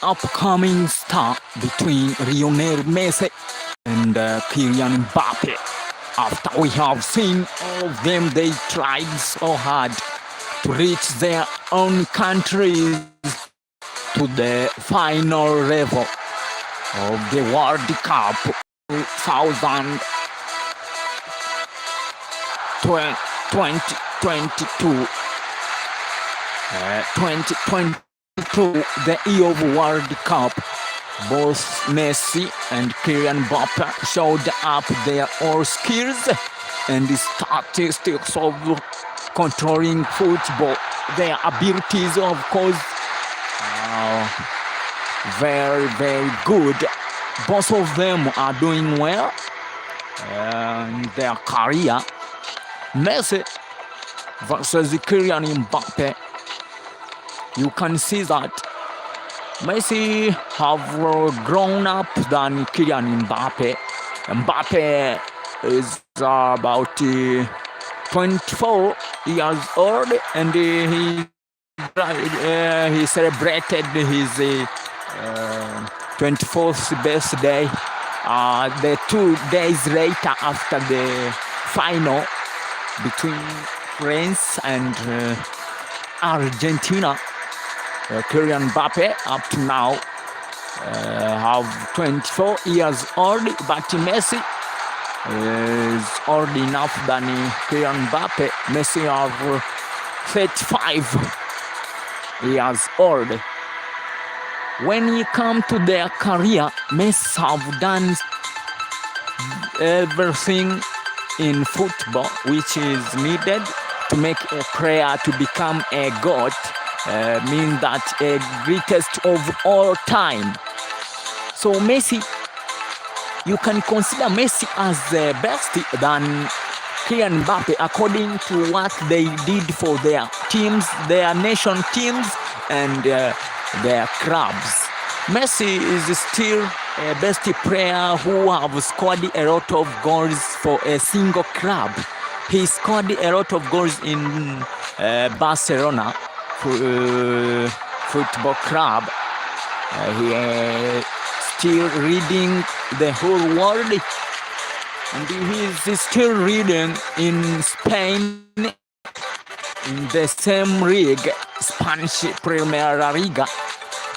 upcoming star between Lionel Messi and Kylian Mbappe. After we have seen all of them, they tried so hard to reach their own countries to the final level of the World Cup 2022. 2022, the year of World Cup. Both Messi and Kylian Mbappe showed up their all skills and the statistics of controlling football. Their abilities, of course, are very, very good. Both of them are doing well in their career. Messi versus Kylian Mbappe. You can see that Messi have grown up than Kylian Mbappe. Mbappe is about 24 years old, and he celebrated his 24th birthday the 2 days later after the final between France and Argentina. Kylian Mbappe up to now have 24 years old, but Messi is old enough than Kylian Mbappe. Messi have 35 years old. When you come to their career, Messi have done everything in football which is needed to make a player to become a god. Mean that a greatest of all time. So Messi, you can consider Messi as the best than Kylian Mbappe according to what they did for their teams, their nation teams, and their clubs. Messi is still a best player who have scored a lot of goals for a single club. He scored a lot of goals in Barcelona football club. He is still reading the whole world, and he is still reading in Spain in the same league, Spanish Premier Liga.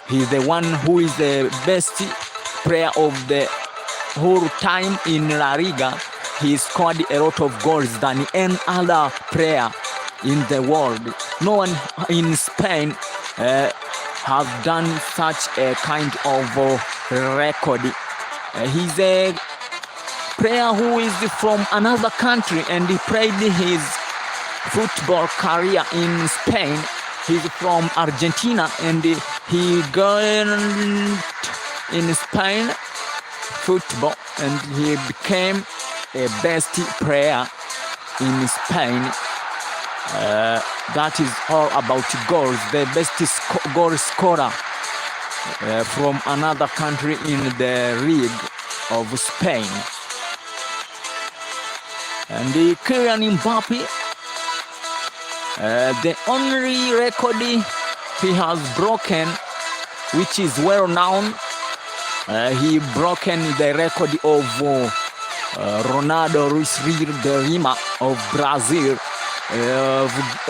He's the one who is the best player of the whole time in La Liga. He scored a lot of goals than any other player in the world. No one in Spain have done such a kind of record. He's a player who is from another country, and he played his football career in Spain. He's from Argentina, and he got in Spain football, and he became a best player in Spain. That is all about goals. The best goal scorer from another country in the league of Spain. And Kylian Mbappe, the only record he has broken, which is well known, he broken the record of Ronaldo de Lima of Brazil,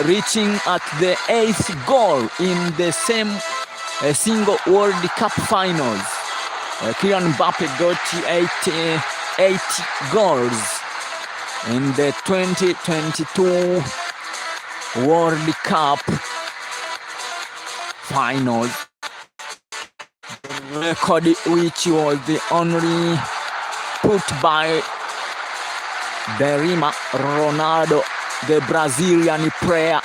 reaching at the 8th goal in the same single World Cup finals. Kylian Mbappe got 8 goals in the 2022 World Cup finals. The record which was the only put by De Lima, Ronaldo, the Brazilian player.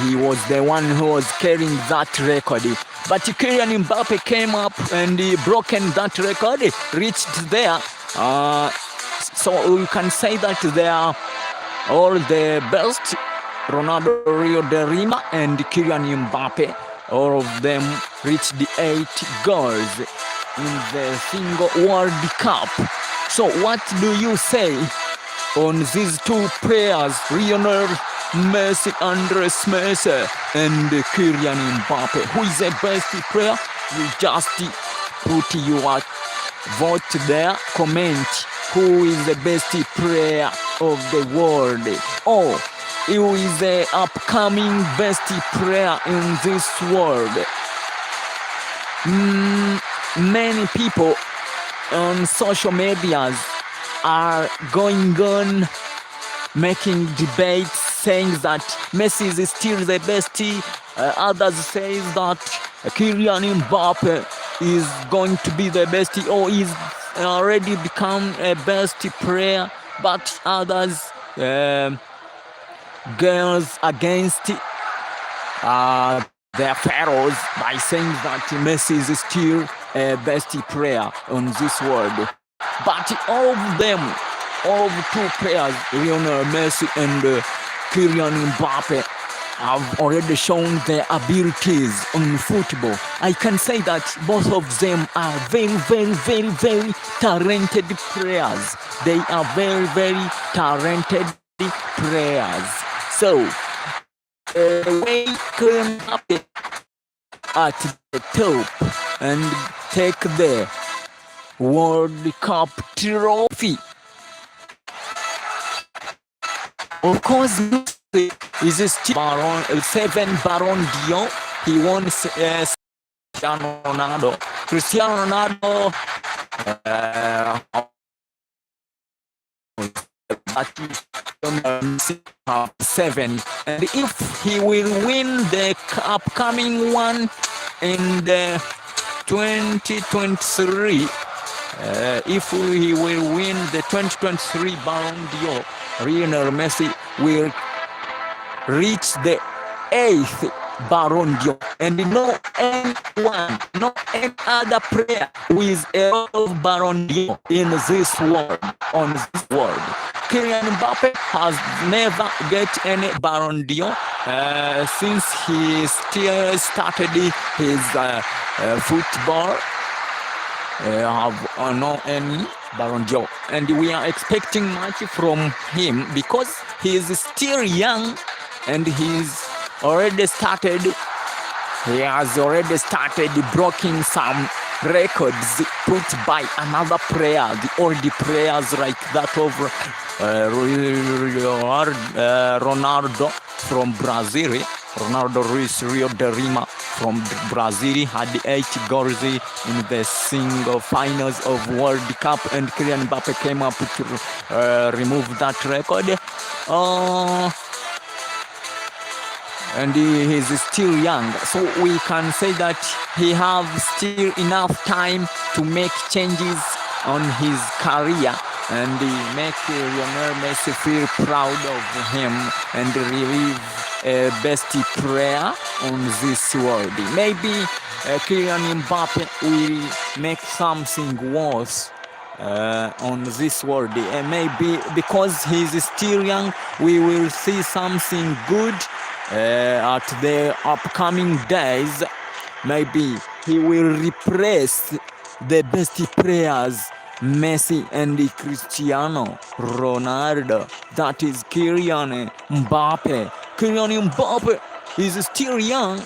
He was the one who was carrying that record. But Kylian Mbappe came up and he broken that record, reached there. So we can say that they are all the best. Ronaldo de Lima and Kylian Mbappe, all of them reached the 8 goals in the single World Cup. So what do you say on these two players, Lionel Messi, Andres Messi, and Kylian Mbappe. Who is the best player? You just put your vote there. Comment who is the best player of the world. Or who is the upcoming best player in this world. Many people on social medias are going on making debates saying that Messi is still the best. Others say that Kylian Mbappe is going to be the best or is already become a best player, but others girls against their pharaohs by saying that Messi is still a best player on this world. But all of them, all of two players, Lionel Messi and Kylian Mbappe, have already shown their abilities on football. I can say that both of them are very, very, very, very talented players. They are very, very talented players. So, when Kylian Mbappe at the top and take the World Cup trophy, of course, is still Ballon, 7 Ballon d'Or. He won Cristiano Ronaldo. Cristiano Ronaldo at 7, and if he will win the upcoming one in the 2023, if he will win the 2023 Ballon d'Or, Lionel Messi will reach the 8th Ballon d'Or, and no anyone, no any other player with a lot of Ballon d'Or in this world, on this world. Kylian Mbappe has never get any Ballon d'Or since he still started his football. Have no any Ballon d'Or, and we are expecting much from him because he is still young and he's already started. He has already started breaking some records put by another player, the old players like that of Ronaldo from Brazil. Ronaldo Ruiz Rio de Lima from Brazil had 8 goals in the single finals of World Cup, and Kylian Mbappe came up to remove that record. And he is still young, so we can say that he have still enough time to make changes on his career and make Lionel Messi feel proud of him and relieve a best player on this world. Maybe Kylian Mbappe will make something worse on this world. Maybe because he's still young, we will see something good at the upcoming days. Maybe he will replace the best players, Messi and Cristiano Ronaldo. That is Kylian Mbappe. Kylian Mbappe is still young.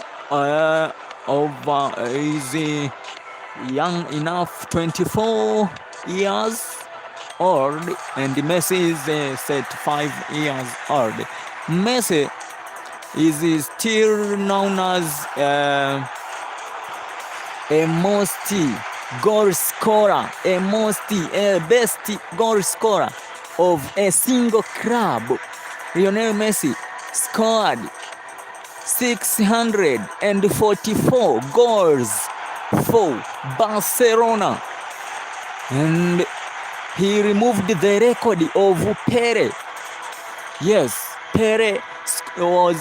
Is young enough, 24 years old, and Messi is 35 years old. Messi is still known as a most goal scorer, a best goal scorer of a single club. Lionel Messi scored 644 goals for Barcelona, and he removed the record of Pele. Yes, Pele scored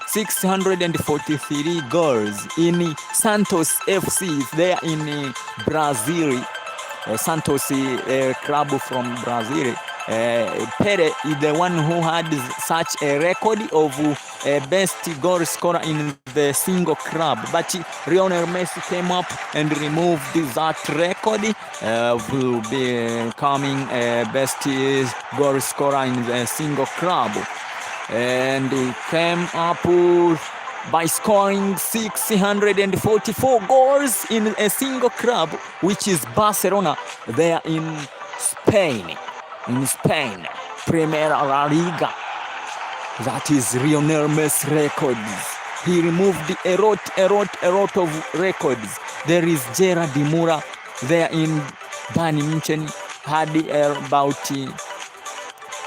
643 goals in Santos FC there in Brazil. Santos club from Brazil. Pele is the one who had such a record of a best goal scorer in the single club. But Lionel Messi came up and removed that record, will be becoming a best goal scorer in the single club. And he came up by scoring 644 goals in a single club, which is Barcelona, there in Spain. In Spain, Primera La Liga. That is Lionel Messi records. He removed a lot of records. There is Gerard Mura there in Bayern Munich, had about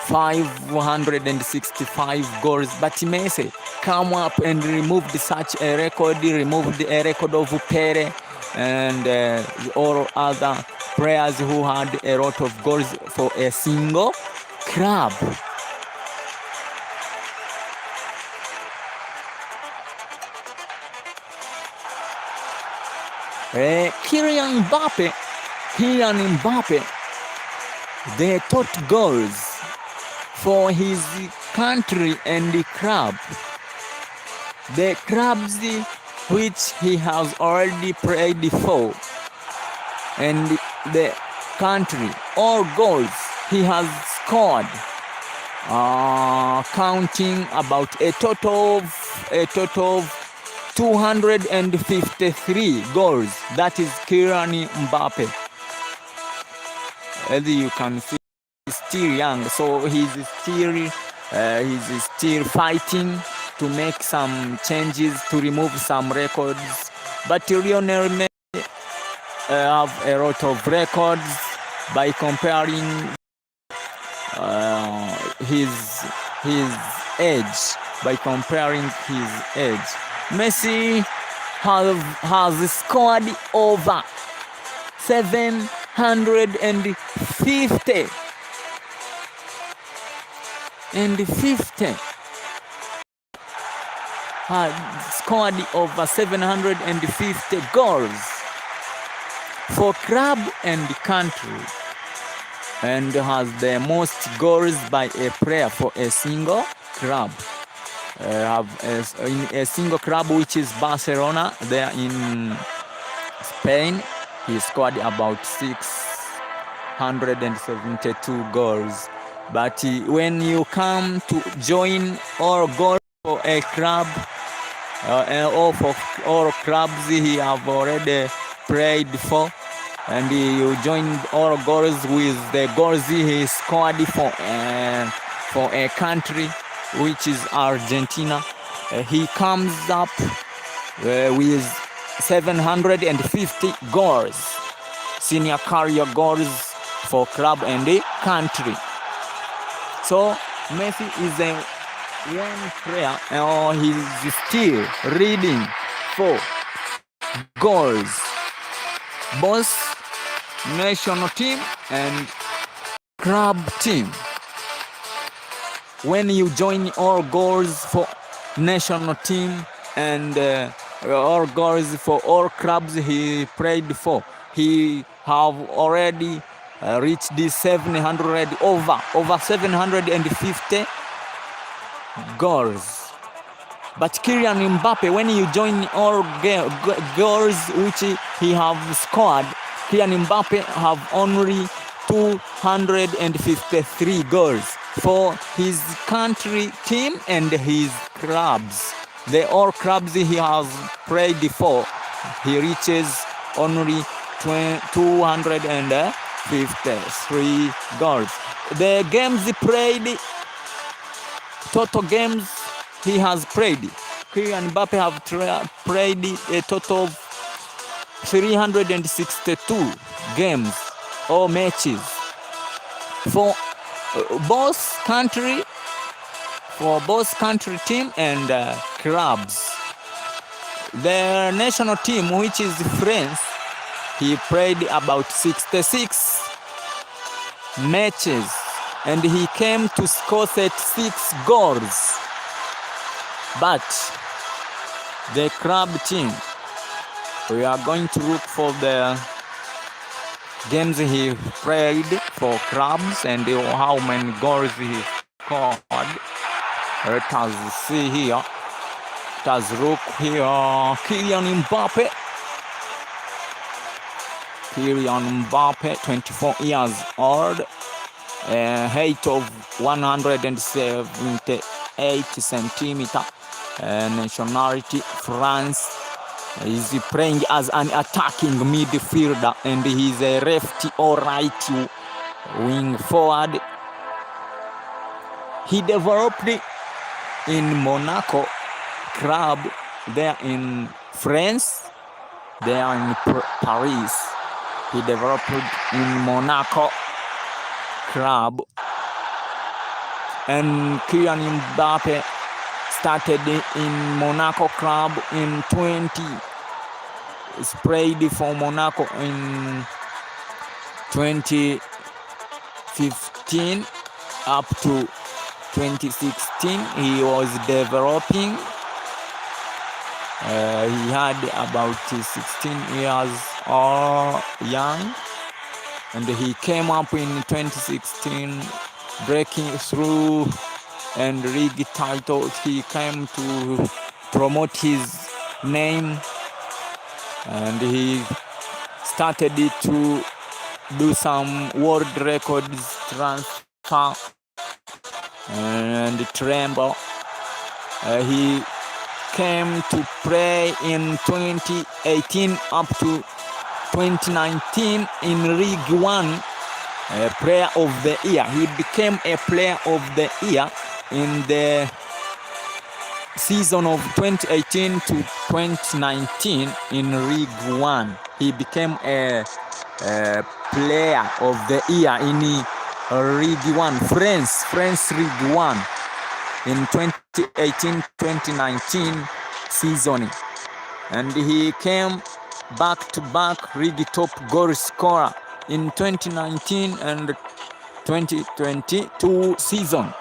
565 goals, but Messi come up and removed such a record, removed a record of Pele and all other players who had a lot of goals for a single club. Kylian Mbappe, the top goals for his country and the club. The clubs which he has already played for and the country, all goals he has scored, counting about a total of 253 goals. That is Kylian Mbappe. As you can see, he's still young, so he's still fighting to make some changes, to remove some records. But Lionel Messi have a lot of records by comparing his age. By comparing his age, Messi has scored over 750 had scored over 750 goals for club and country, and has the most goals by a player for a single club. In a single club, which is Barcelona, there in Spain, he scored about 672 goals. But when you come to join all goals for a club, or for all clubs he have already played for, and you join all goals with the goals he scored for a country, which is Argentina, he comes up with 750 goals, senior career goals for club and the country. So Messi is a young player, he's still reading for goals, both national team and club team. When you join all goals for national team and all goals for all clubs he played for, he have already reached this 700 over 750 goals. But Kylian Mbappe, when you join all goals which he have scored, Kylian Mbappe have only 253 goals for his country team and his clubs. The all clubs he has played for, he reaches only 253 goals. The games he played, total games he has played, Kylian Mbappe have played a total of 362 games or matches for both country team and clubs. The national team, which is France, he played about 66 matches and he came to score 36 goals. But the club team, we are going to look for the games he played for clubs and how many goals he scored. Let us see here. Let us look here. Kylian Mbappe. Kylian Mbappe, 24 years old, height of 178 centimeter, nationality France. He's playing as an attacking midfielder, and he's a lefty or right wing forward. He developed in Monaco club there in France, there in Paris. He developed in Monaco club, and Kylian Mbappe started in Monaco club in 20. He's played for Monaco in 2015 up to 2016. He was developing. He had about 16 years or young, and he came up in 2016, breaking through and league title. He came to promote his name, and he started to do some world records transfer and tremble. He came to play in 2018 up to 2019 in League One, Player of the Year. He became a Player of the Year in the season of 2018 to 2019 in League One. He became a Player of the Year in League One, France League One, in 2018-2019 season, and he came back-to-back league top goal scorer in 2019 and 2022 season,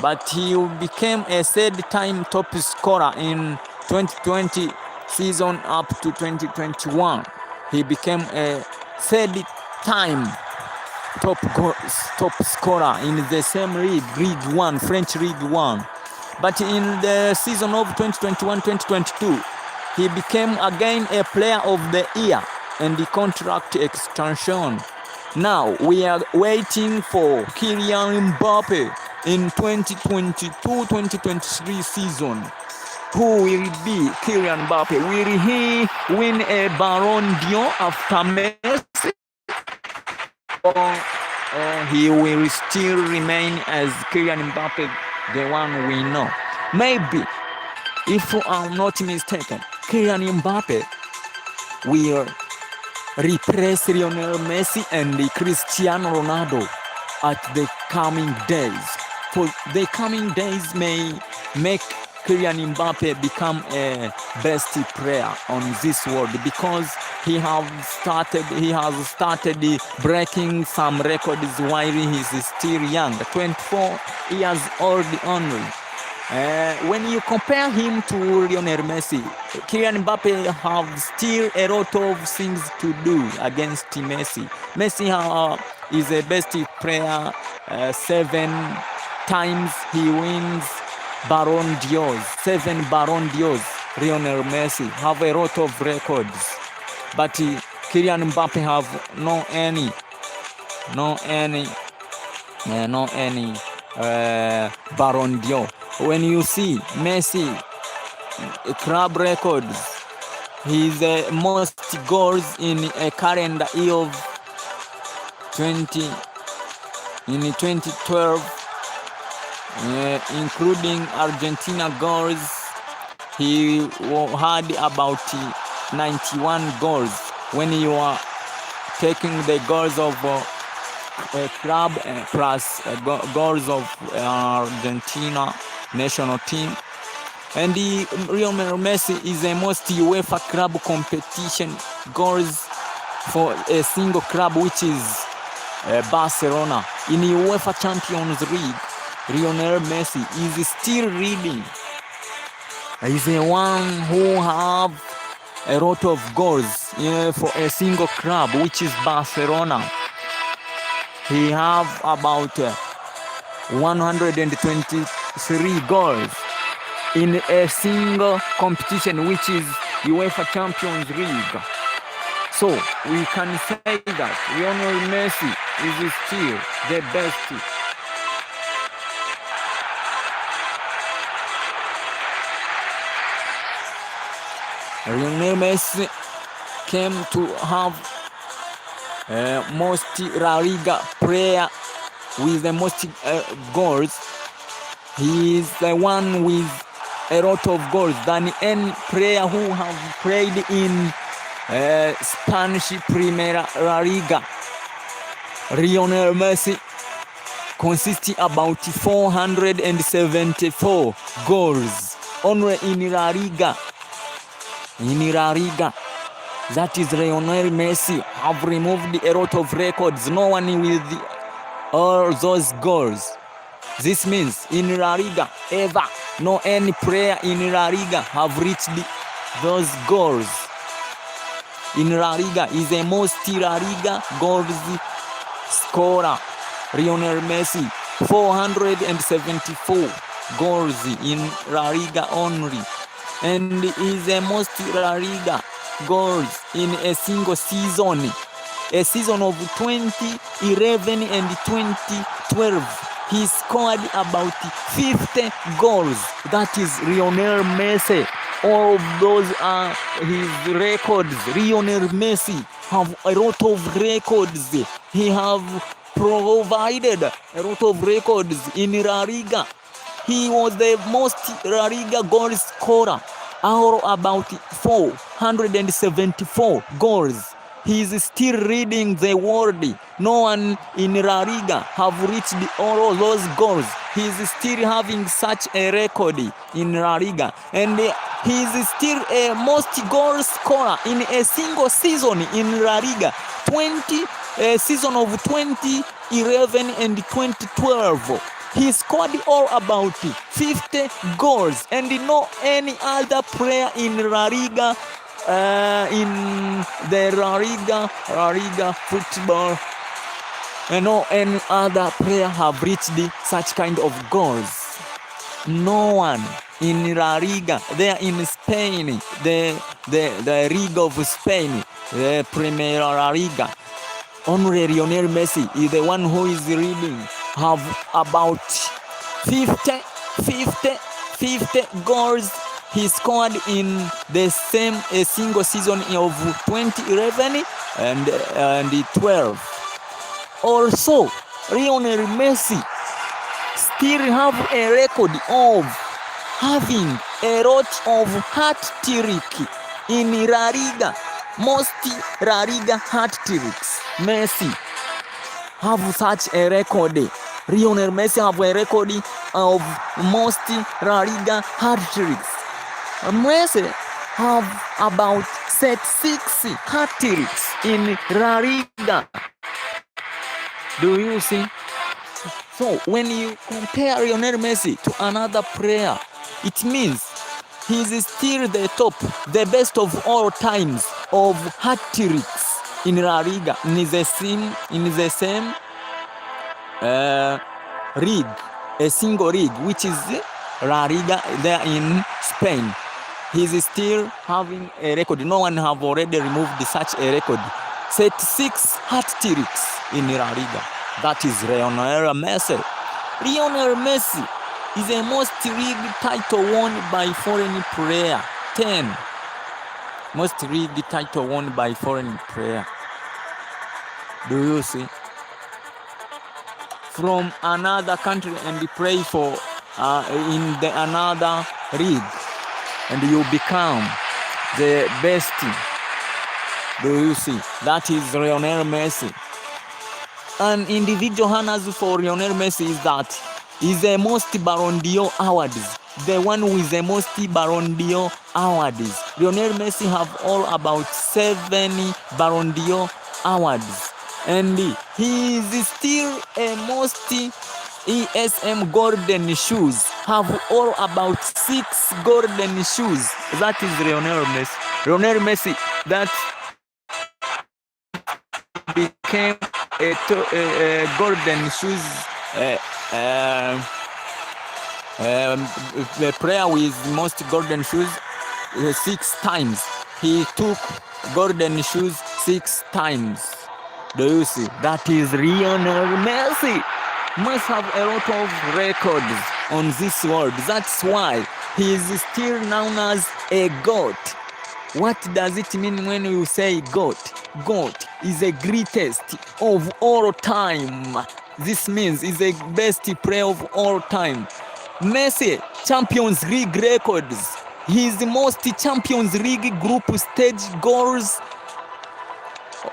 but he became a third-time top scorer in 2020 season up to 2021. He became a third-time top scorer in the same league, League One, French League One. But in the season of 2021-2022, he became again a Player of the Year and the contract extension. Now we are waiting for Kylian Mbappe in 2022-2023 season. Who will be Kylian Mbappe? Will he win a Ballon d'Or after Messi? Or he will still remain as Kylian Mbappe, the one we know? Maybe, if I'm not mistaken, Kylian Mbappe will replace Lionel Messi and Cristiano Ronaldo at the coming days. For the coming days may make Kylian Mbappe become a best player on this world, because he has started breaking some records while he is still young, 24 years old only. When you compare him to Lionel Messi, Kylian Mbappe have still a lot of things to do against Messi. Messi is a best player, 7 times he wins Ballon d'Or, 7 Ballon d'Ors. Lionel Messi have a lot of records, but Kylian Mbappe have no any Ballon d'Or. When you see Messi club records, he's the most goals in a calendar year of 2012, including Argentina goals. He had about 91 goals. When you are taking the goals of a club plus goals of Argentina national team, and Lionel Messi is the most UEFA club competition goals for a single club, which is Barcelona. In UEFA Champions League, Lionel Messi is still leading. He's the one who have a lot of goals for a single club, which is Barcelona. He have about 120 3 goals in a single competition, which is UEFA Champions League. So we can say that Lionel Messi is still the best. Lionel Messi came to have most La Liga player with the most goals. He is the one with a lot of goals than any player who have played in Spanish Primera La Liga. Lionel Messi consists about 474 goals only in La Liga. In La Liga, that is Lionel Messi have removed a lot of records. No one with all those goals. This means in La Liga ever no any player in La Liga have reached those goals. In La Liga is the most La Liga goals scorer. Lionel Messi 474 goals in La Liga only, and is the most La Liga goals in a single season, a season of 2011 and 2012. He scored about 50 goals. That is Lionel Messi. All of those are his records. Lionel Messi have a lot of records. He have provided a lot of records in La Liga. He was the most La Liga goal scorer, all about 474 goals. He is still leading the world. No one in La Liga have reached all of those goals. He is still having such a record in La Liga, and he is still a most goal scorer in a single season in La Liga. Season of 2011 and 2012. He scored all about 50 goals, and no any other player in La Liga, in the La Liga football, no any other player have reached such kind of goals. No one in La Liga, there in Spain, the League of Spain, the Primera La Liga. Only Lionel Messi is the one who is leading, have about 50 goals he scored in the same a single season of 2011 and 12. Also, Lionel Messi still have a record of having a lot of hat-trick in La Liga. Most La Liga hat-tricks. Messi have such a record. Lionel Messi have a record of most La Liga hat-tricks. Messi have about 36 hat-tricks in La Liga. Do you see? So when you compare Lionel Messi to another player, it means he is still the top, the best of all times of hat-tricks in La Liga, in the same league, a single league, which is La Liga there in Spain. He is still having a record. No one have already removed such a record. 36 hat-tricks in La Liga. That is Lionel Messi. Lionel Messi is the most league title won by foreign player. 10. Most league title won by foreign player. Do you see? From another country and play for in the another league, and you become the best. Do you see? That is Lionel Messi. An individual honors for Lionel Messi is that he's the most Ballon d'Or awards. The one with the most Ballon d'Or awards. Lionel Messi have all about 7 Ballon d'Or awards. And he is still a most ESM golden shoes. Have all about 6 golden shoes. That is Lionel Messi. Lionel Messi that became a golden shoes the player with most golden shoes 6 times. He took golden shoes 6 times. Do you see? That is Lionel Messi. Must have a lot of records on this world. That's why he is still known as a GOAT. What does it mean when you say GOAT? GOAT is the greatest of all time. This means he's the best player of all time. Messi, Champions League records. He is the most Champions League group stage goals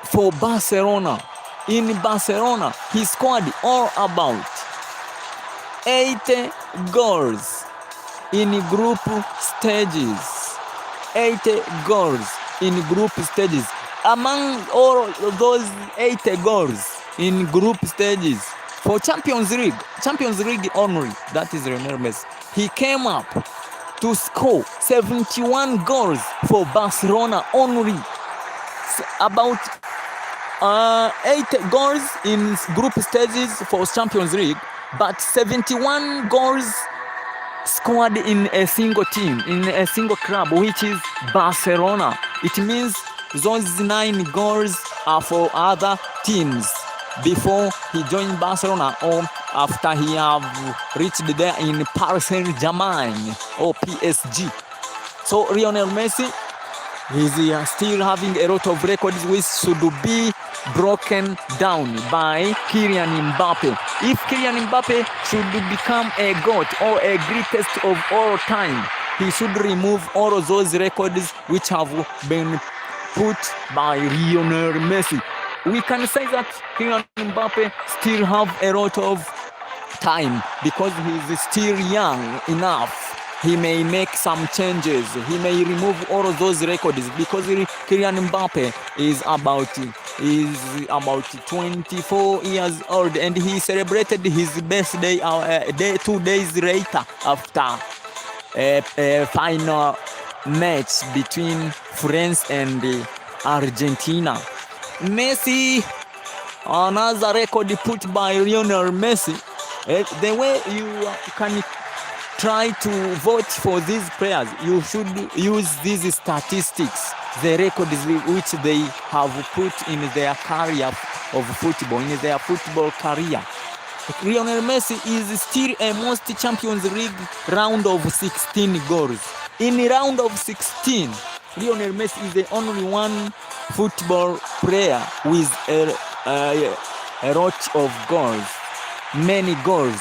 for Barcelona. In Barcelona, he scored all about 80 goals in group stages. 80 goals in group stages. Among all those 80 goals in group stages for Champions League only, that is Lionel Messi, he came up to score 71 goals for Barcelona only. About 8 goals in group stages for Champions League, but 71 goals scored in a single team, in a single club, which is Barcelona. It means those 9 goals are for other teams before he joined Barcelona or after he have reached there in Paris Saint-Germain or PSG. So Lionel Messi is still having a lot of records which should be broken down by Kylian Mbappe. If Kylian Mbappe should become a GOAT or a greatest of all time, he should remove all of those records which have been put by Lionel Messi. We can say that Kylian Mbappe still have a lot of time because he is still young enough. He may make some changes. He may remove all of those records because Kylian Mbappe is about 24 years old and he celebrated his birthday 2 days later after a final match between France and Argentina. Messi, another record put by Lionel Messi. The way you can try to vote for these players, you should use these statistics, the records which they have put in their career of football, in their football career. Lionel Messi is still a most Champions League round of 16 goals. In round of 16, Lionel Messi is the only one football player with a lot of goals, many goals.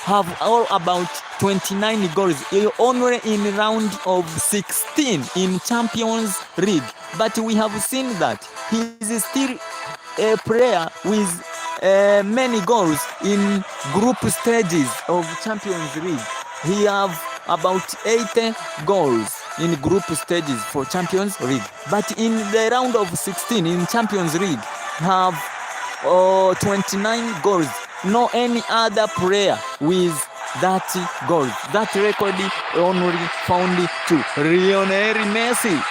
Have all about 29 goals only in round of 16 in Champions League. But we have seen that he is still a player with many goals in group stages of Champions League. He have about 80 goals in group stages for Champions League. But in the round of 16 in Champions League, have 29 goals. No any other player with that goal. That record only found to Lionel Messi.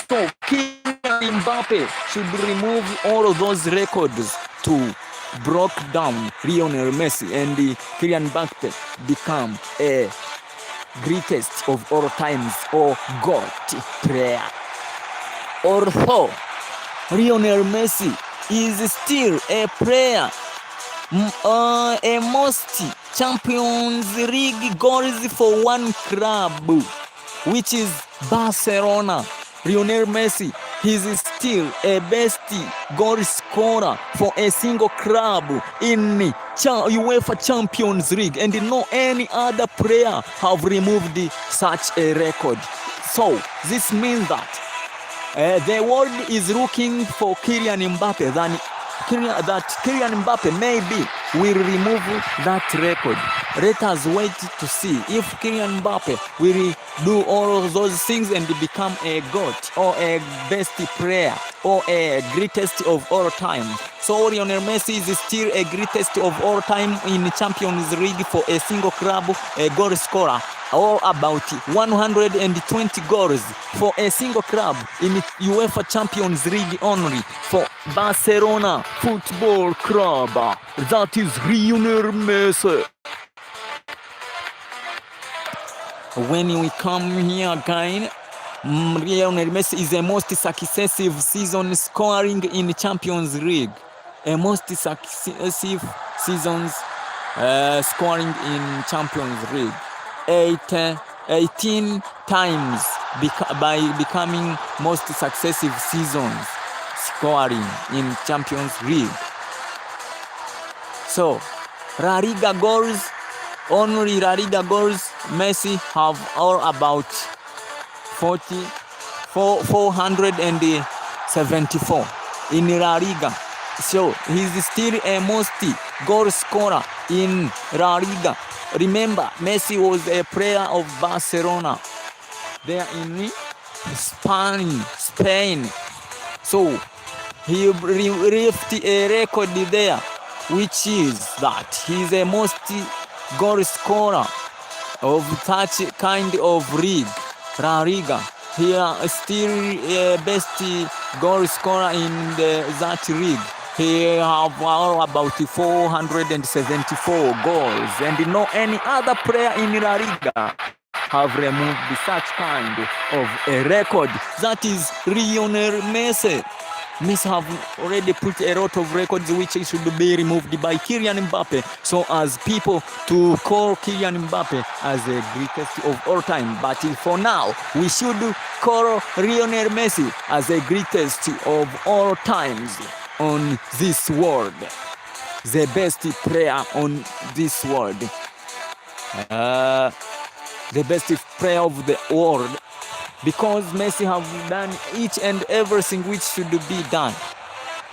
So Kylian Mbappe should remove all of those records to break down Lionel Messi and Kylian Mbappe become a greatest of all times or GOAT player. Although Lionel Messi is still a player, a most Champions League goals for one club, which is Barcelona. Lionel Messi is still a best goal scorer for a single club in UEFA Champions League, and no any other player have removed such a record. So this means that the world is looking for Kylian Mbappe, that Kylian Mbappe maybe will remove that record. Let us wait to see if Kylian Mbappe will do all of those things and become a GOAT or a best player or a greatest of all time. So Lionel Messi is still a greatest of all time in Champions League for a single club, a goal scorer, or about 120 goals for a single club in UEFA Champions League only for Barcelona Football Club. That is Lionel Messi. when we come here again, Lionel Messi is the most successive season scoring in Champions League. A most successive seasons scoring in Champions League. 18 times by becoming most successive seasons scoring in Champions League. So La Liga goals, only La Liga goals, Messi have all about 474 in La Liga. So he's still a most goal scorer in La Liga. Remember, Messi was a player of Barcelona there in Spain. So he left a record there, which is that he's a most goal scorer of such kind of league, La Liga. He is still a best goal scorer in that league. He have all about 474 goals, and no any other player in La Liga have removed such kind of a record. That is Lionel Messi. Messi have already put a lot of records which should be removed by Kylian Mbappe, so as people to call Kylian Mbappe as the greatest of all time. But for now, we should call Lionel Messi as the greatest of all times on this world, the best player on this world, the best player of the world, because Messi have done each and everything which should be done.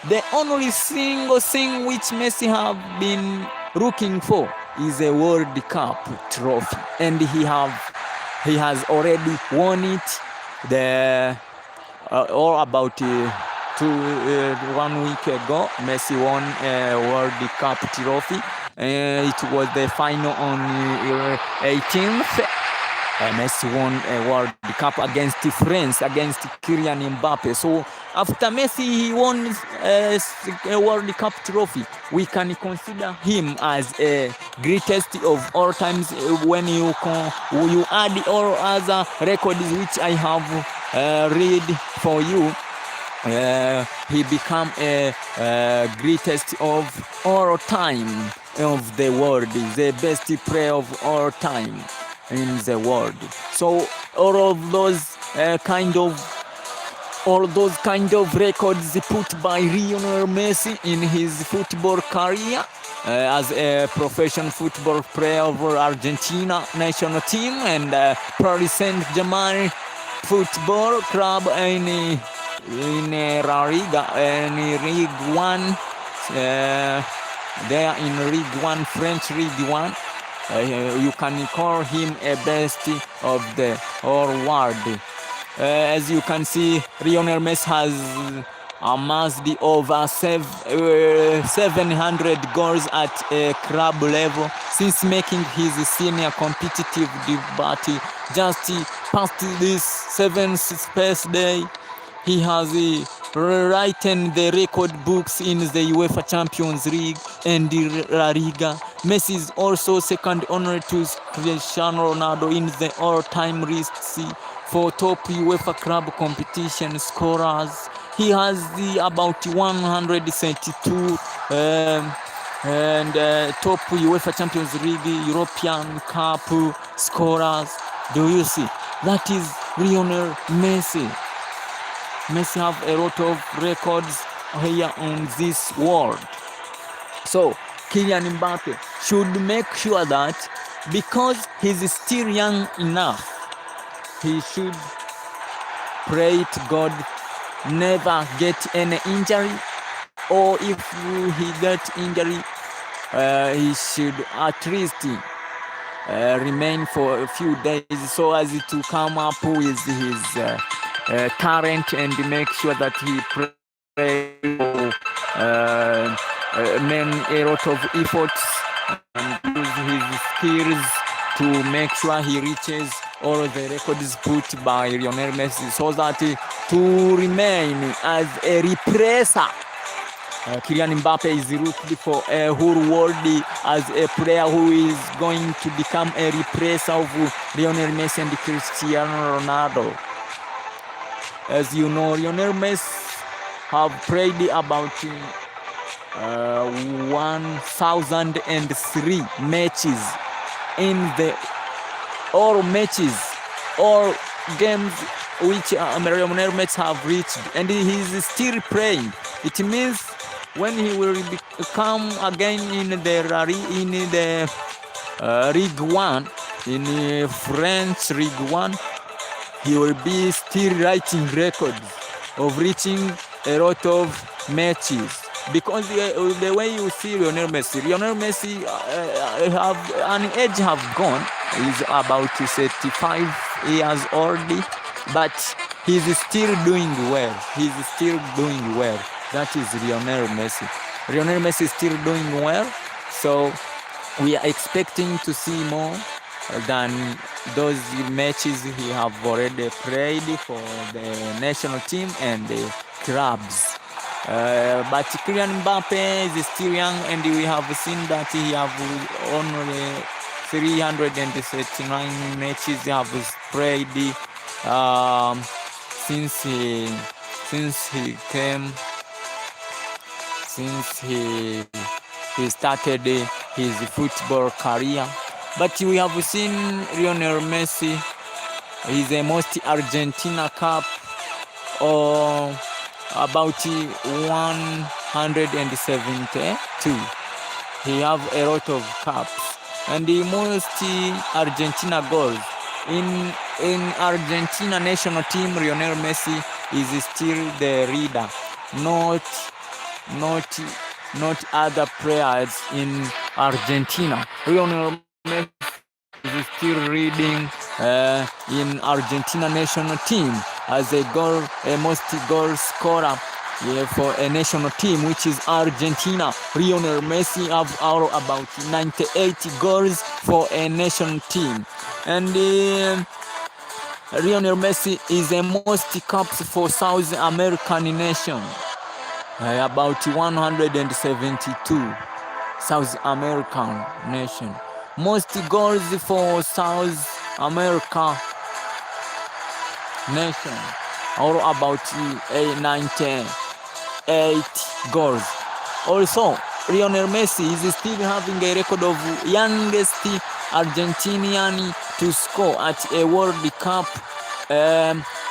The only single thing which Messi have been looking for is a World Cup trophy, and he has already won it. All about 1 week ago, Messi won a World Cup trophy. It was the final on 18th. Messi won a World Cup against France, against Kylian Mbappe. So after Messi he won a World Cup trophy, we can consider him as a greatest of all times when you add all other records which I have read for you. He become a greatest of all time of the world, the best player of all time in the world. So all those kind of records put by Lionel Messi in his football career as a professional football player of Argentina national team and Paris Saint-Germain football club in La Liga, in League 1, there in League 1, French League 1. You can call him a best of the whole world. As you can see, Lionel Messi has amassed over 700 goals at a club level since making his senior competitive debut just past this 7th birthday. He has written the record books in the UEFA Champions League and the La Liga. Messi is also second only to Cristiano Ronaldo in the all-time lists for top UEFA club competition scorers. He has about 132 and top UEFA Champions League, European Cup scorers. Do you see? That is Lionel Messi. Messi have a lot of records here on this world. So Kylian Mbappe should make sure that because he's still young enough, he should pray to God never get any injury, or if he get injury, he should at least remain for a few days so as to come up with his talent and make sure that he plays a lot of efforts and use his skills to make sure he reaches all the records put by Lionel Messi, so that to remain as a replacer Kylian Mbappe is looked for a whole world as a player who is going to become a replacer of Lionel Messi and Cristiano Ronaldo. As you know, Lionel Messi have played about 1,003 matches in the all games which Lionel Messi have reached, and he is still playing. It means when he will come again in the Ligue 1, in French Ligue 1, he will be still writing records of reaching a lot of matches. Because the way you see Lionel Messi have an age have gone. He's about 35 years old, but he's still doing well. That is Lionel Messi. Lionel Messi is still doing well, so we are expecting to see more than those matches he have already played for the national team and the clubs. But Kylian Mbappe is still young, and we have seen that he have only 339 matches he have played since he started his football career. But we have seen Lionel Messi is the most Argentina Cup, or about 172. He have a lot of cups, and the most Argentina goals in Argentina national team. Lionel Messi is still the leader, not other players in Argentina. Lionel Messi is still leading in Argentina national team as a most goal scorer for a national team, which is Argentina. Lionel Messi have about 98 goals for a national team, and Lionel Messi is the most cups for South American nation, about 172 South American nation. Most goals for South America nation, or about 98 goals. Also, Lionel Messi is still having a record of youngest Argentinian to score at a World Cup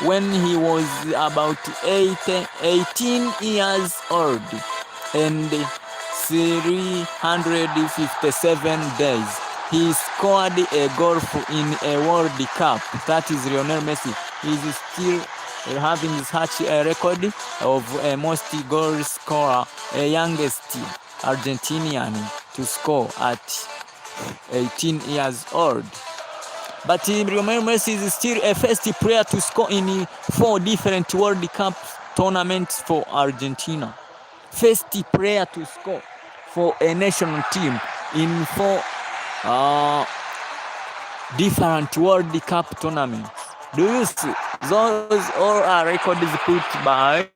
when he was about 18 years old and 357 days. He scored a goal in a World Cup. That is Lionel Messi. He is still having such a record of a most goal scorer, a youngest Argentinian to score at 18 years old. But Lionel Messi is still a first player to score in 4 different World Cup tournaments for Argentina. First player to score for a national team in 4 different World Cup tournaments. Do you see? Those all are records put by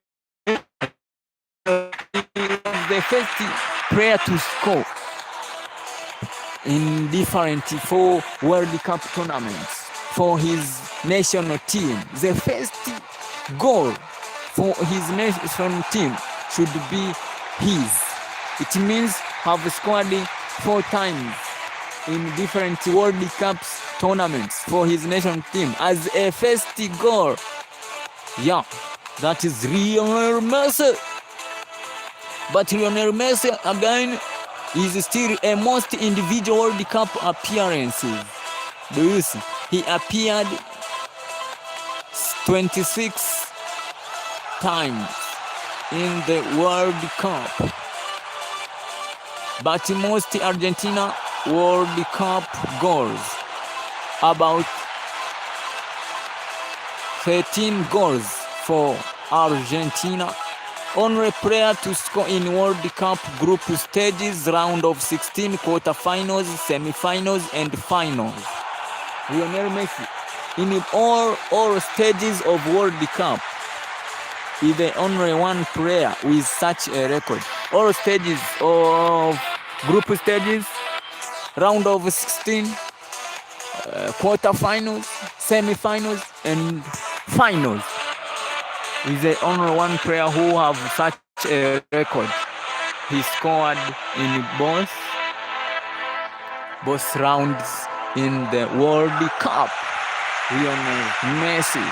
the first player to score in different 4 World Cup tournaments for his national team. The first goal for his national team should be his. It means have scored 4 times in different World Cups tournaments for his national team as a first goal. Yeah, that is Lionel Messi. But Lionel Messi again is still a most individual World Cup appearances. Do you see? He appeared 26 times in the World Cup. But most Argentina World Cup goals, about 13 goals for Argentina. Only player to score in World Cup group stages, round of 16, quarterfinals, semifinals, and finals. Lionel Messi in all stages of World Cup. is the only one player with such a record. All stages of group stages, round of 16, quarterfinals, semi-finals, and finals. Is the only one player who have such a record. He scored in both rounds in the World Cup. Lionel Messi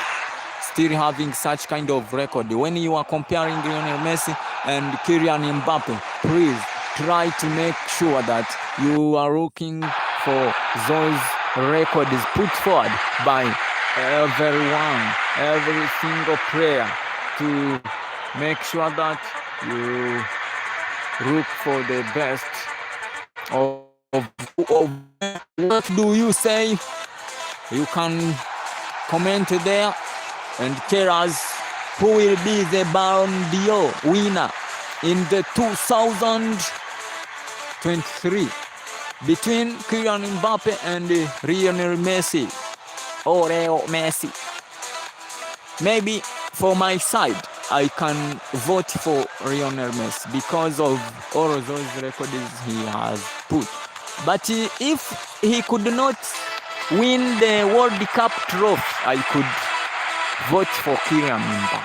still having such kind of record. When you are comparing Lionel Messi and Kylian Mbappe, please try to make sure that you are looking for those records put forward by everyone, every single player, to make sure that you look for the best of what do you say? You can comment there and tell us who will be the Ballon d'Or winner in the 2023 between Kylian Mbappe and Lionel Messi or Leo Messi. Maybe for my side, I can vote for Lionel Messi because of all those records he has put. But if he could not win the World Cup trophy, I could vote for Kylian Mbappe.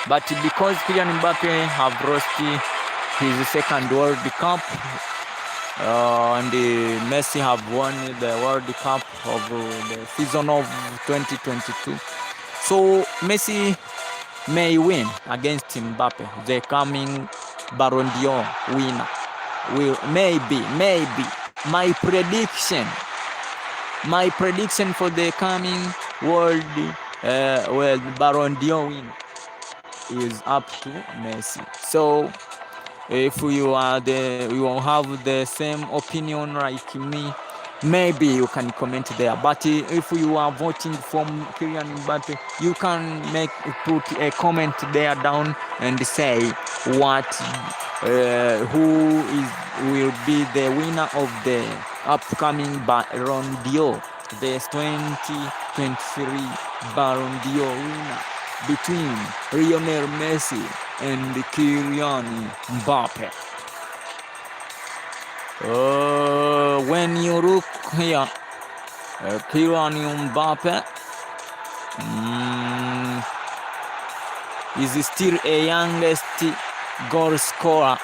But because Kylian Mbappe have lost his second World Cup, and Messi have won the World Cup of the season of 2022. So Messi may win against Mbappe, the coming Ballon d'Or winner. Will maybe my prediction for the coming World Ballon d'Or winner is up to Messi. So if you will have the same opinion like me, maybe you can comment there. But if you are voting for Kylian Mbappe, you can put a comment there down and say what who will be the winner of the upcoming Ballon d'Or, the 2023 Ballon d'Or winner between Lionel Messi and Kylian Mbappe. When you look here, Kylian Mbappe is still a youngest goal scorer.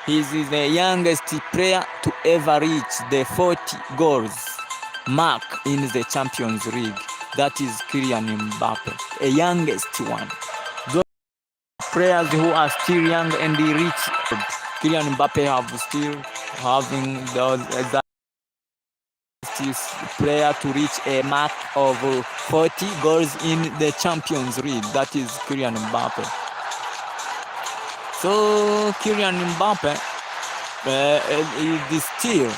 He's the youngest player to ever reach the 40 goals mark in the Champions League. That is Kylian Mbappe, a youngest one. Those players who are still young and rich, Kylian Mbappe have still having that player to reach a mark of 40 goals in the Champions League. That is Kylian Mbappe. So Kylian Mbappe is still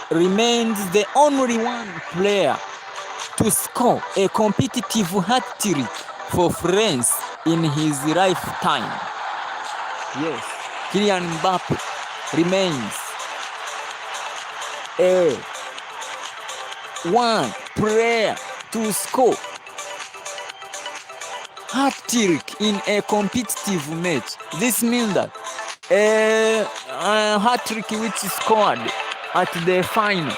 remains the only one player to score a competitive hat-trick for France in his lifetime. Yes, Kylian Mbappe remains a one player to score hat-trick in a competitive match. This means that a hat-trick which is scored at the final,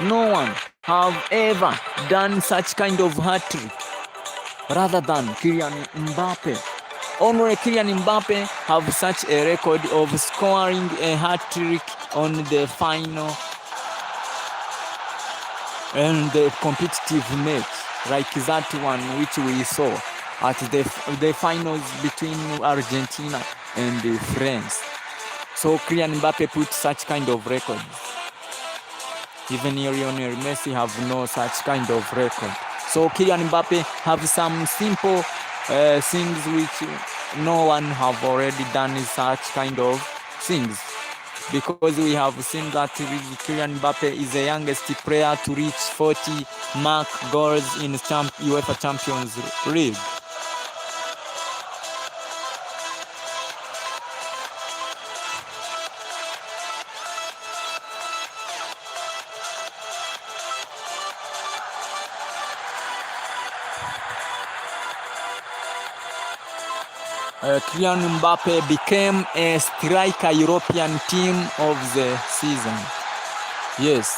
no one have ever done such kind of hat-trick rather than Kylian Mbappe. Only Kylian Mbappe have such a record of scoring a hat-trick on the final and the competitive match, like that one which we saw at the finals between Argentina and France. So Kylian Mbappe put such kind of record. Even Lionel Messi have no such kind of record. So Kylian Mbappe have some simple things which no one have already done such kind of things. Because we have seen that Kylian Mbappe is the youngest player to reach 40 mark goals in UEFA Champions League. Kylian Mbappe became a striker European team of the season. Yes,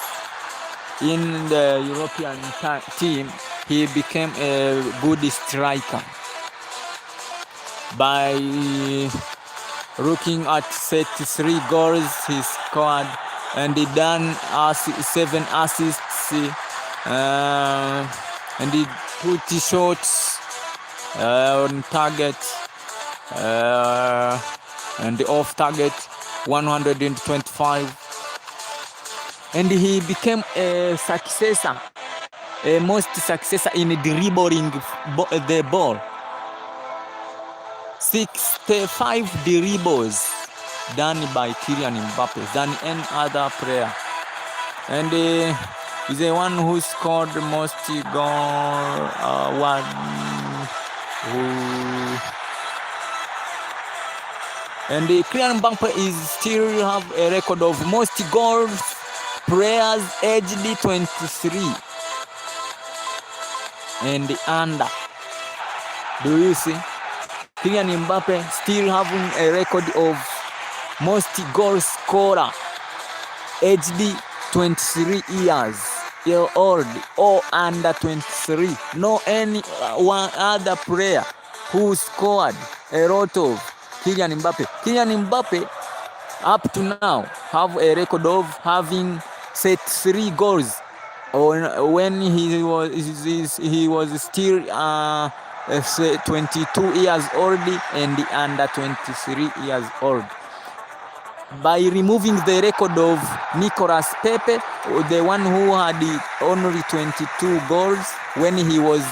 in the European team, he became a good striker by looking at 33 goals he scored, and he done 7 assists, and he put shots on target and off target 125, and he became a successor, a most successor in dribbling the ball. 65 dribbles done by Kylian Mbappe than any other player, and he's the one who scored most goal. And Kylian Mbappe is still have a record of most goals players aged 23 and under. Do you see? Kylian Mbappe still having a record of most goal scorer aged 23 years old or under 23. No any one other player who scored a lot of Kylian Mbappe. Kylian Mbappe up to now have a record of having set 3 goals when he was still 22 years old and under 23 years old. By removing the record of Nicolas Pepe, the one who had only 22 goals when he was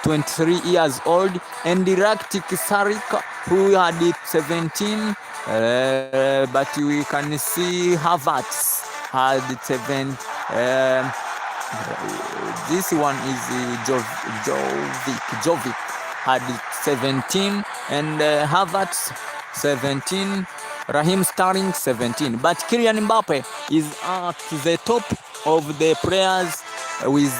23 years old, and Raktik Sarika, who had 17, but we can see Havertz had 7. This one is Jovic had 17, and Havertz 17, Raheem Sterling 17. But Kylian Mbappe is at the top of the players with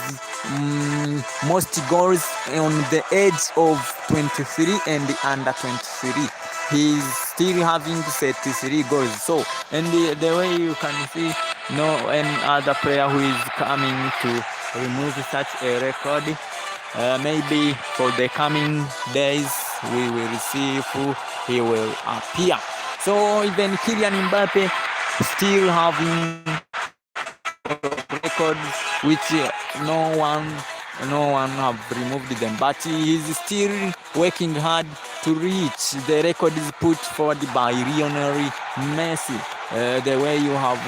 most goals on the age of 23 and under 23. He's still having 33 goals. So, and the way you can see, no any other player who is coming to remove such a record. Maybe for the coming days we will see who he will appear. So even Kylian Mbappe still having records which no one have removed them, but he is still working hard to reach the records put forward by Lionel Messi. The way you have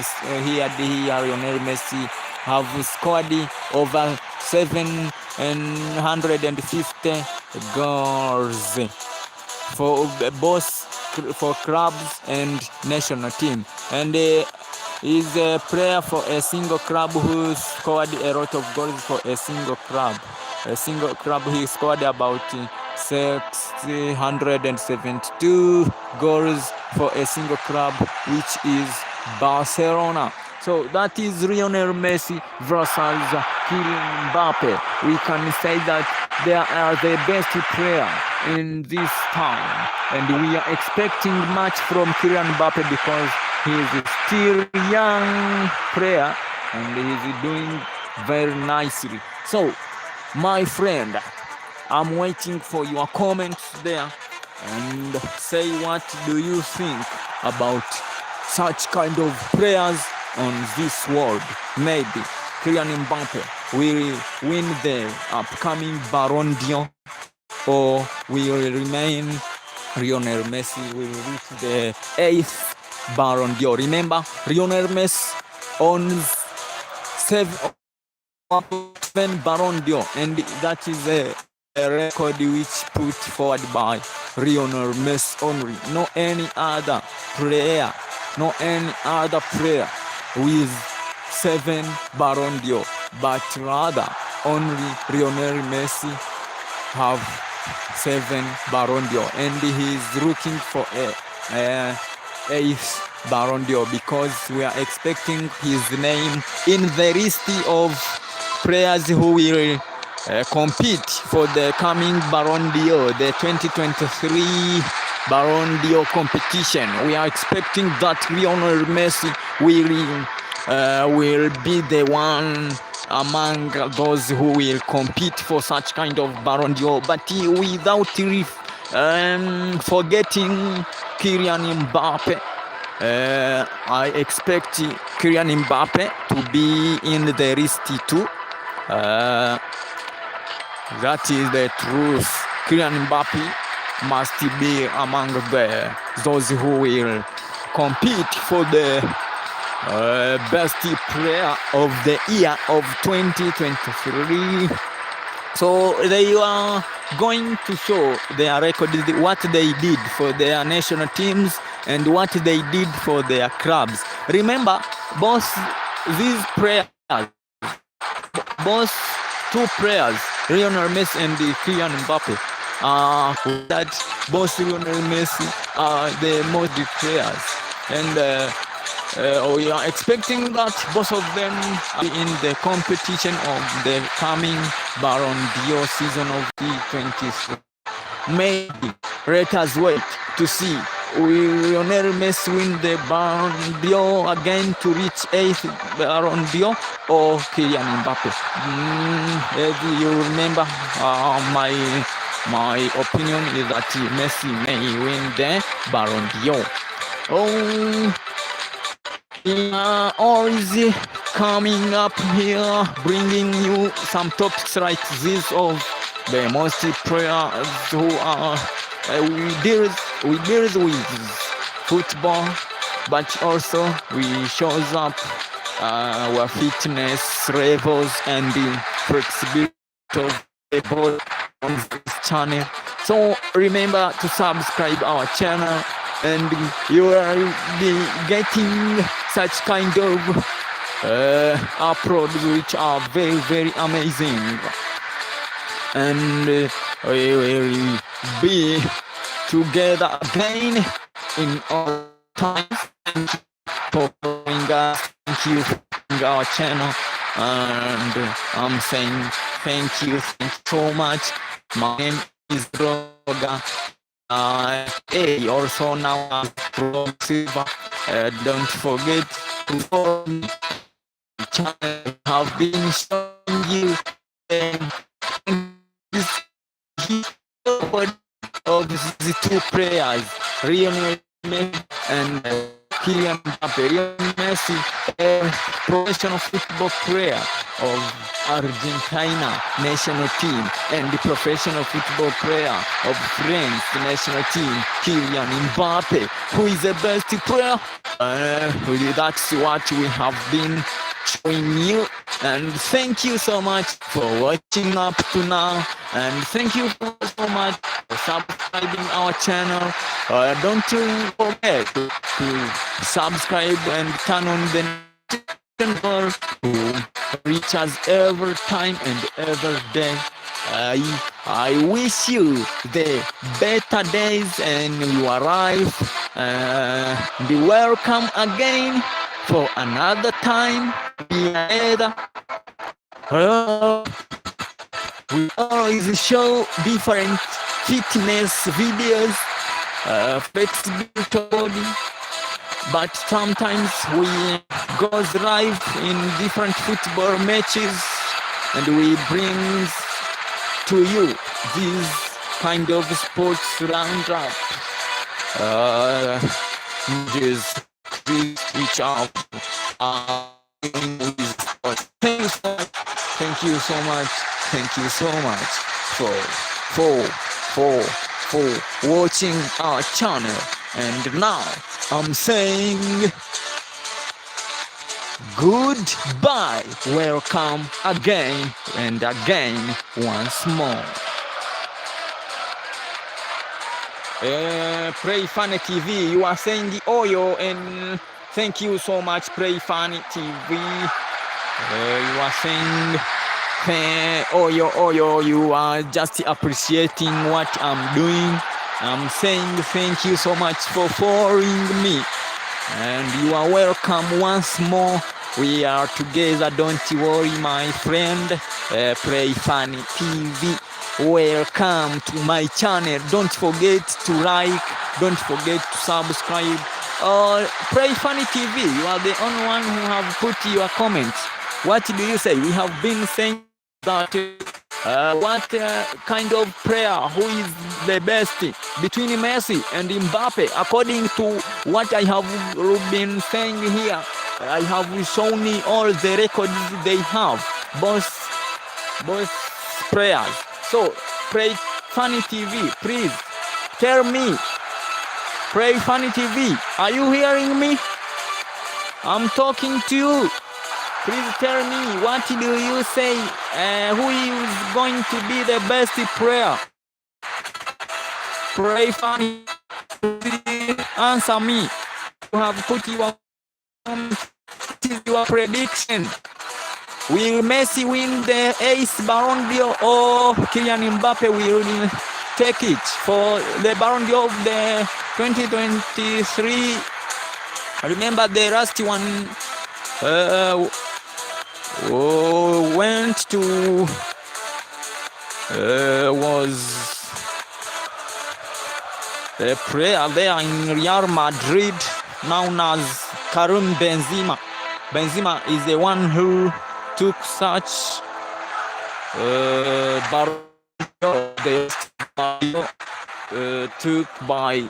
here Lionel Messi have scored over 750 goals for both for clubs and national team, and is a player for a single club who scored a lot of goals for a single club. A single club, he scored about 672 goals for a single club, which is Barcelona. So that is Lionel Messi versus Kylian Mbappe. We can say that they are the best player in this time, and we are expecting much from Kylian Mbappe because he is still a young player and he is doing very nicely. So, my friend, I'm waiting for your comments there, and say what do you think about such kind of players on this world. Maybe Kylian Mbappe will win the upcoming Ballon d'Or, or will remain Lionel Messi will reach the 8th Ballon d'Or. Remember, Lionel Messi owns 7 Ballon d'Or, and that is a record which put forward by Lionel Messi only. No any other player with 7 Ballon d'Or, but rather only Lionel Messi have 7 Ballon d'Or, and he is looking for a 8th Ballon d'Or because we are expecting his name in the list of players who will compete for the coming Ballon d'Or, the 2023 Ballon d'Or competition. We are expecting that Lionel Messi will be the one among those who will compete for such kind of Ballon d'Or, but without forgetting Kylian Mbappe. I expect Kylian Mbappe to be in the list too. That is the truth. Kylian Mbappe must be among those who will compete for the best player of the year of 2023. So they are going to show their record, what they did for their national teams and what they did for their clubs. Remember, both these players, both two players, Lionel Messi and Kylian Mbappe, that both Lionel Messi are the most players, and we are expecting that both of them are in the competition of the coming Ballon d'Or season of the 23. Maybe let us wait to see. Will Lionel Messi win the Ballon d'Or again to reach 8th Ballon d'Or, or Kylian Mbappe? As you remember, my opinion is that Messi may win the Ballon d'Or. Always coming up here, bringing you some topics like this of the most players who are we deal with football, but also we shows up our fitness levels and the flexibility of the ball on this channel. So remember to subscribe our channel, and you will be getting such kind of uploads which are very, very amazing. And we will be together again in all times. For following us, thank you for following our channel, and I'm saying thank you so much. My name is Roga. Also now I'm Rommy Syliver. Don't forget to follow me. The channel have been showing you this of the two players, Lionel Messi and Kylian Mbappe. Lionel Messi, a professional football player of Argentina national team, and the professional football player of France national team, Kylian Mbappe, who is the best player. That's what we have been showing you, and thank you so much for watching up to now, and thank you so much for subscribing our channel. Don't forget to subscribe and turn on the bell to reach us every time and every day. I wish you the better days in your life. Be welcome again for another time. We always show different fitness videos, flexibility body, but sometimes we goes live in different football matches, and we bring to you these kind of sports roundup, which are thank you so much for watching our channel. And now I'm saying goodbye. Welcome again and again once more. Play Funny TV, you are saying the Oyo, and thank you so much, Play Funny TV. You are saying Oyo, you are just appreciating what I'm doing. I'm saying thank you so much for following me, and you are welcome once more. We are together, don't worry, my friend. Play Funny TV, welcome to my channel. Don't forget to like Don't forget to subscribe. Pray Funny TV. You are the only one who have put your comments. What do you say? We have been saying that what kind of player who is the best between Messi and Mbappe? According to what I have been saying here, I have shown you all the records they have, both players. So Pray Funny TV, please tell me. Pray Funny TV, are you hearing me? I'm talking to you. Please tell me, what do you say? Who is going to be the best player? Pray Funny, answer me. You have put your prediction. Will Messi win the 8th Ballon d'Or, or Kylian Mbappe will take it for the Ballon d'Or of the 2023? Remember the last one went to was a player there in Real Madrid known as Karim Benzema. Benzema is the one who took such Ballon d'Or took by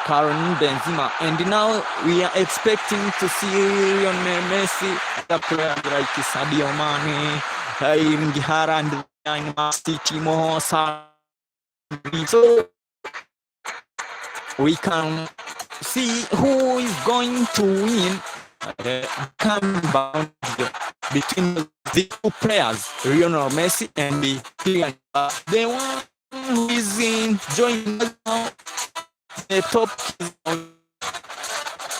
Karim Benzema, and now we are expecting to see Lionel Messi, a player like Sadio Mane, Erling Haaland, and Man City, so we can see who is going to win between the two players, Lionel Messi and Kylian Mbappe. The one who is enjoying now the top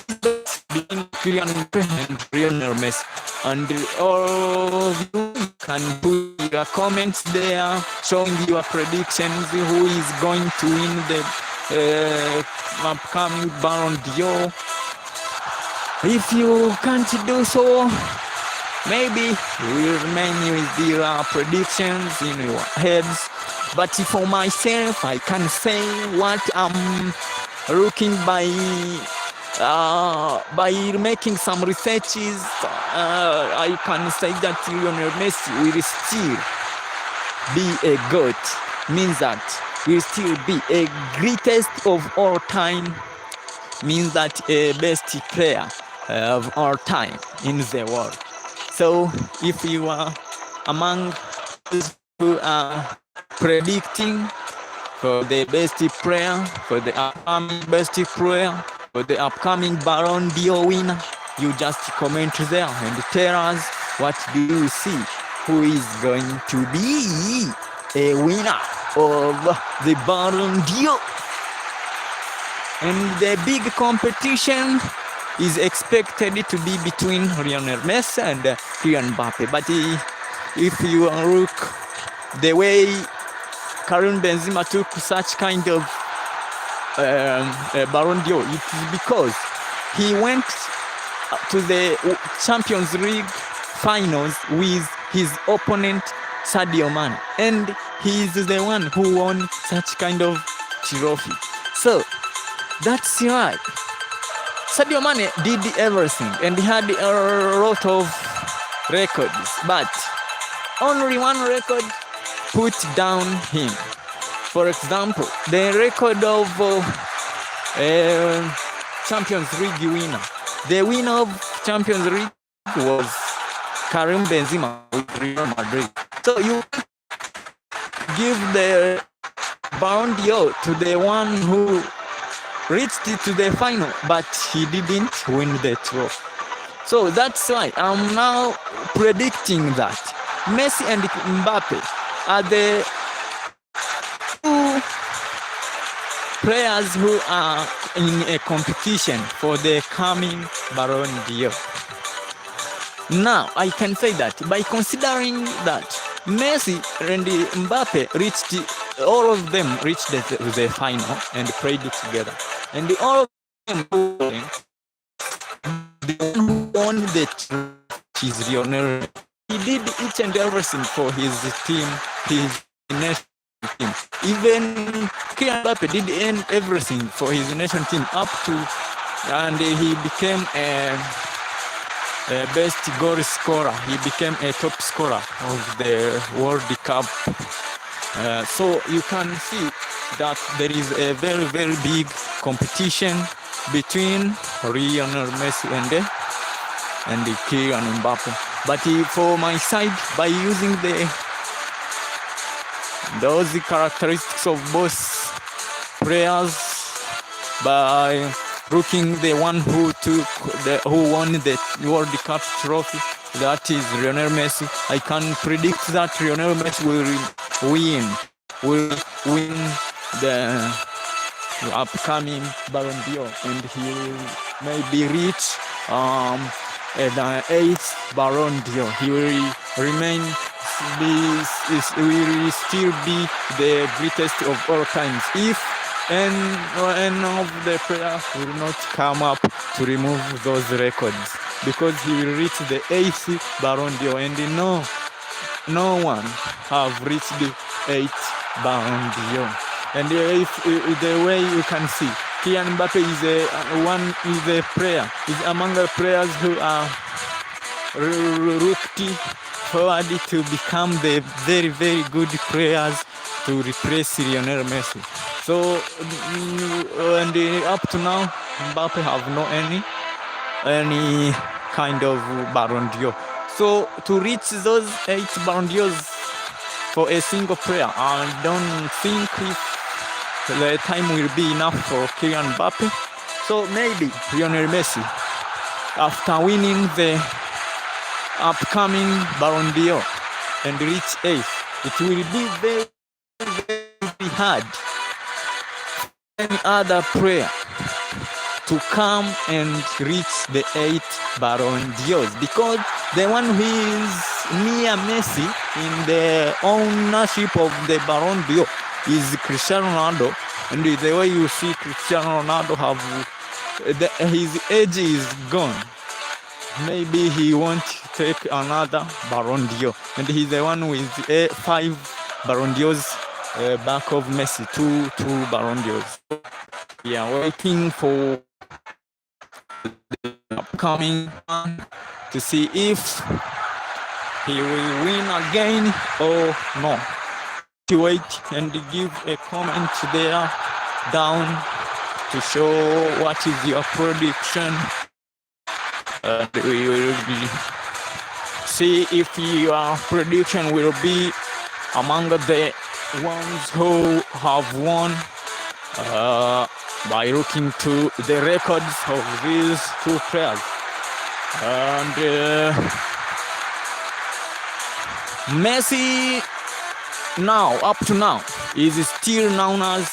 between Kylian Mbappe and Lionel Messi. And all of you can put your comments there, showing your predictions, who is going to win the upcoming Ballon d'Or. If you can't do so, maybe we'll remain with your predictions in your heads. But for myself, I can say what I'm looking by making some researches. I can say that Lionel Messi will still be a GOAT. Means that will still be a greatest of all time. Means that a best player of all time in the world. So if you are among those who are predicting for the best player, for the upcoming best player, for the upcoming Ballon d'Or winner, you just comment there and tell us what do you see, who is going to be a winner of the Ballon d'Or. And the big competition is expected to be between Lionel Messi and Kylian Mbappe. But if you look the way Karim Benzema took such kind of Ballon d'Or, it is because he went to the Champions League finals with his opponent Sadio Mane, and he is the one who won such kind of trophy. So that's right. Sadio Mane did everything and he had a lot of records, but only one record put down him. For example, the record of Champions League winner. The winner of Champions League was Karim Benzema with Real Madrid. So you give the Ballon d'Or to the one who reached it to the final, but he didn't win the trophy. So that's why I'm now predicting that Messi and Mbappe are the two players who are in a competition for the coming Ballon d'Or. Now I can say that by considering that Messi and Mbappe all of them reached the final and played together, and all of them, the one who won the trophy is Lionel. He did each and everything for his team, his national team. Even Kylian Mbappe did everything for his nation team and he became a best goal scorer. He became a top scorer of the World Cup. So you can see that there is a very, very big competition between Lionel Messi and Kylian Mbappe. But for my side, by using those characteristics of both players, by looking the one who won the World Cup trophy, that is Lionel Messi, I can predict that Lionel Messi will win the upcoming Ballon d'Or, and he will maybe reach the 8th Ballon d'Or. He will will still be the greatest of all times if any of the players will not come up to remove those records, because he will reach the 8th Ballon d'Or, and no one have reached the 8th Ballon d'Or. And if the way you can see, Kylian Mbappe is among the players who are looked forward to become the very, very good players to replace Lionel Messi. So, and up to now, Mbappe have no any kind of Ballon d'Or. So to reach those 8 Ballon d'Ors for a single player, I don't think the time will be enough for Kylian Mbappe. So maybe Lionel Messi, after winning the upcoming Ballon d'Or and reach 8th, it will be very, very hard for any other player to come and reach the 8th Ballon d'Ors, because the one who is near Messi in the ownership of the Ballon d'Or is Cristiano Ronaldo, and the way you see Cristiano Ronaldo his age is gone. Maybe he won't take another Ballon d'Or, and he's the one with 5 Ballon d'Ors back of Messi, two Ballon d'Ors. We are waiting for the upcoming one to see if he will win again or no. To wait and give a comment there down to show what is your prediction, and we will see if your prediction will be among the ones who have won by looking to the records of these two players. And Messi now, up to now, is still known as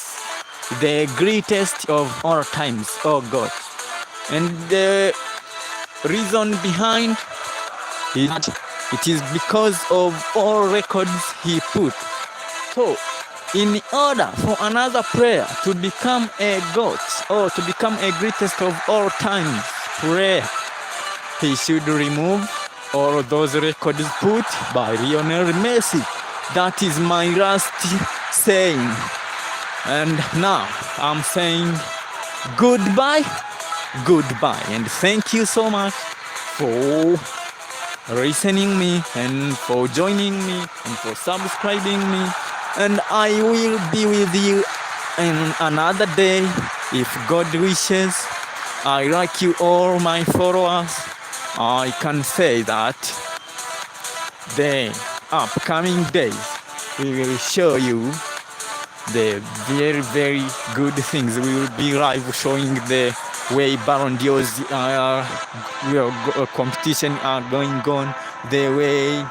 the greatest of all times. Oh God. And the reason behind it is because of all records he put. So, in order for another player to become a GOAT or to become a greatest of all times player, he should remove all those records put by Lionel Messi. That is my last saying. And now I'm saying goodbye, and thank you so much for listening me and for joining me and for subscribing me. And I will be with you in another day if God wishes. I like you all, my followers. I can say that the upcoming days we will show you the very, very good things. We will be live showing the way Ballon d'Ors competition are going on, the way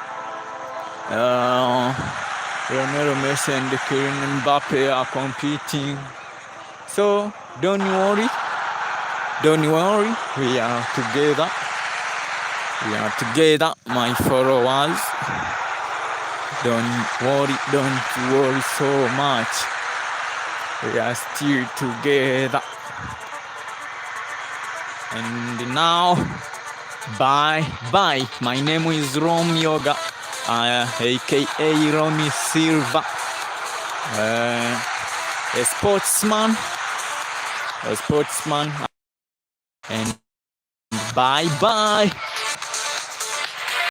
Lionel Messi and Kylian Mbappe are competing. So don't worry, we are together. We are together, my followers. Don't worry so much. We are still together. And now, bye. My name is ROM Yoga, aka Rommy Syliver. a sportsman, and bye bye.